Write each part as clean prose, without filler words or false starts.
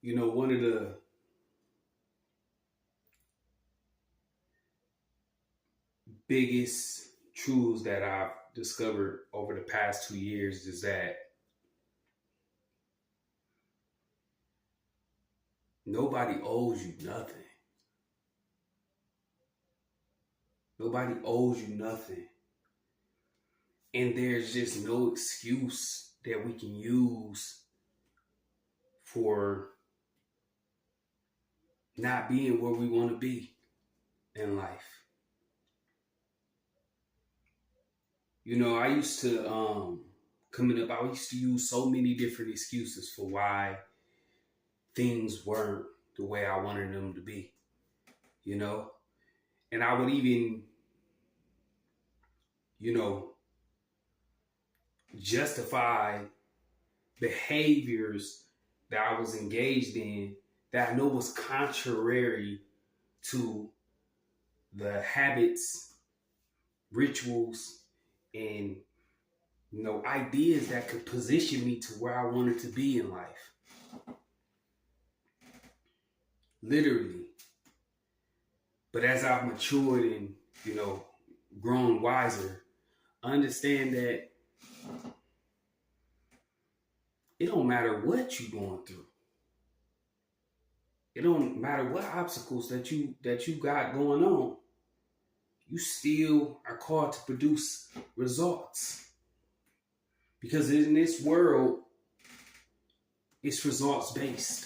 One of the biggest truths that I've discovered over the past 2 years is that nobody owes you nothing. Nobody owes you nothing. And there's just no excuse that we can use for not being where we want to be in life. I used to, coming up, I used to use so many different excuses for why things weren't the way I wanted them to be, you know? And I would even, you know, justify behaviors that I was engaged in that I know was contrary to the habits, rituals, and ideas that could position me to where I wanted to be in life. Literally. But as I've matured and, grown wiser, I understand that it don't matter what you're going through. It don't matter what obstacles that you got going on. You still are called to produce results. Because in this world, it's results based.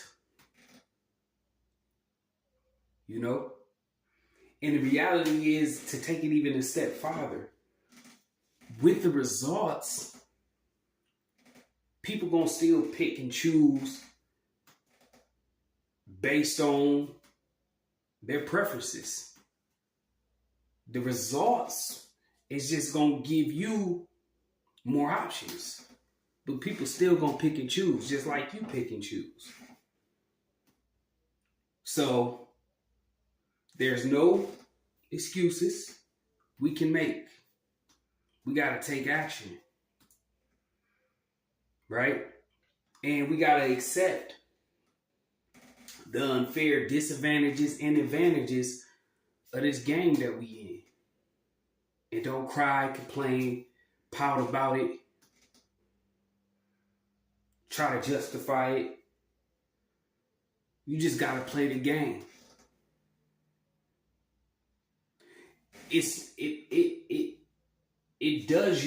And the reality is, to take it even a step farther, with the results, people gonna still pick and choose based on their preferences. The results is just gonna give you more options, but people still gonna pick and choose, just like you pick and choose. So there's no excuses we can make. We gotta take action, right? And we gotta accept the unfair disadvantages and advantages of this game that we in. And don't cry, complain, pout about it, try to justify it. You just gotta play the game. It does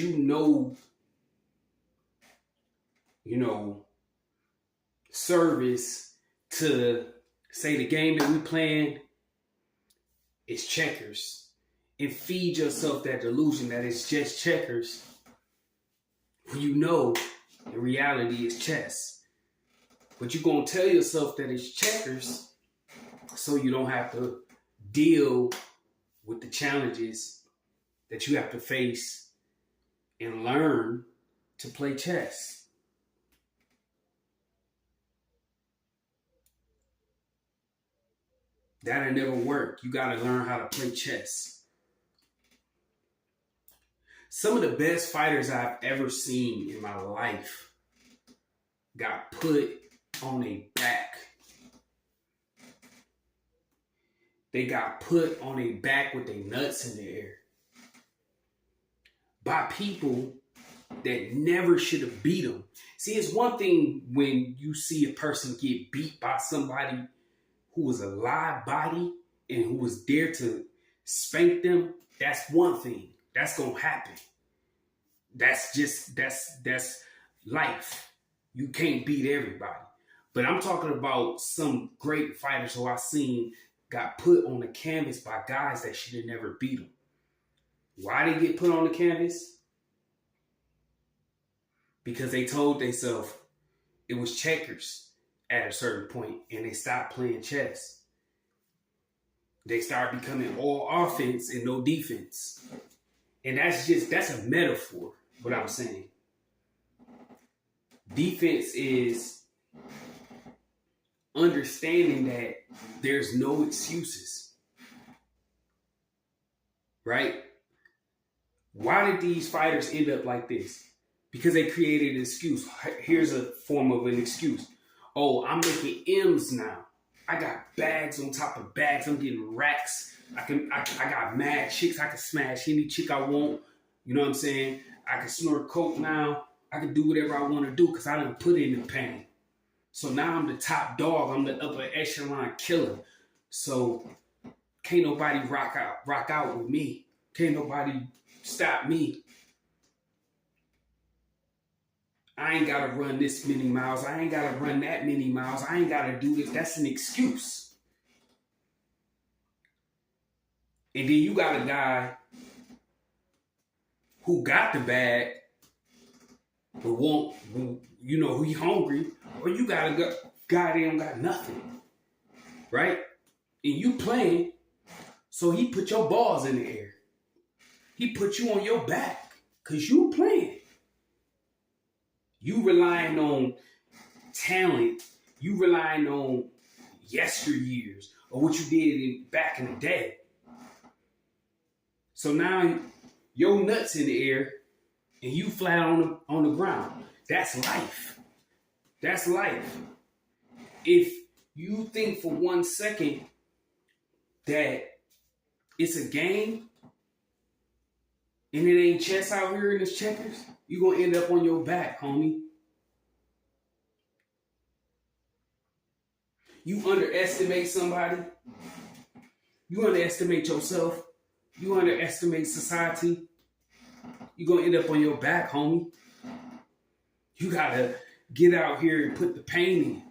service to say the game that we playing is checkers, and feed yourself that delusion that it's just checkers when in reality it's chess. But you're gonna tell yourself that it's checkers so you don't have to deal with the challenges that you have to face and learn to play chess. That'll never work. You gotta learn how to play chess. Some of the best fighters I've ever seen in my life got put on a back. They got put on a back with their nuts in the air by people that never should have beat them. See, it's one thing when you see a person get beat by somebody who was a live body and who was there to spank them. That's one thing. That's gonna happen. That's life. You can't beat everybody. But I'm talking about some great fighters who I've seen got put on the canvas by guys that should have never beat them. Why they get put on the canvas? Because they told themselves it was checkers at a certain point, and they stopped playing chess. They started becoming all offense and no defense. And that's a metaphor, what I'm saying. Defense is understanding that there's no excuses. Right? Why did these fighters end up like this? Because they created an excuse. Here's a form of an excuse. Oh, I'm making M's now. I got bags on top of bags. I'm getting racks. I got mad chicks. I can smash any chick I want. You know what I'm saying? I can snort coke now. I can do whatever I want to do because I done put in the pain. So now I'm the top dog. I'm the upper echelon killer. So can't nobody rock out with me. Can't nobody stop me. I ain't gotta run this many miles. I ain't gotta run that many miles. I ain't gotta do this. That's an excuse. And then you got a guy who got the bag, but who he hungry, or you got a guy that don't got nothing, right? And you playing, so he put your balls in the air. He put you on your back, because you playing. You relying on talent. You relying on yesteryears or what you did back in the day. So now your nuts in the air and you flat on the ground. That's life. That's life. If you think for 1 second that it's a game and it ain't chess out here in this checkers, you're going to end up on your back, homie. You underestimate somebody. You underestimate yourself. You underestimate society. You're going to end up on your back, homie. You got to get out here and put the pain in.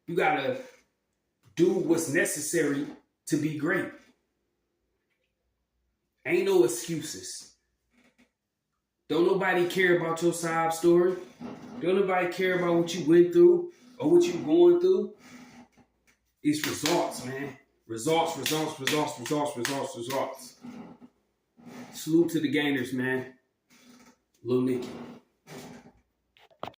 You got to do what's necessary to be great. Ain't no excuses. Don't nobody care about your sob story. Don't nobody care about what you went through or what you going through. It's results, man. Results. Salute to the gainers, man. Lil Nicky.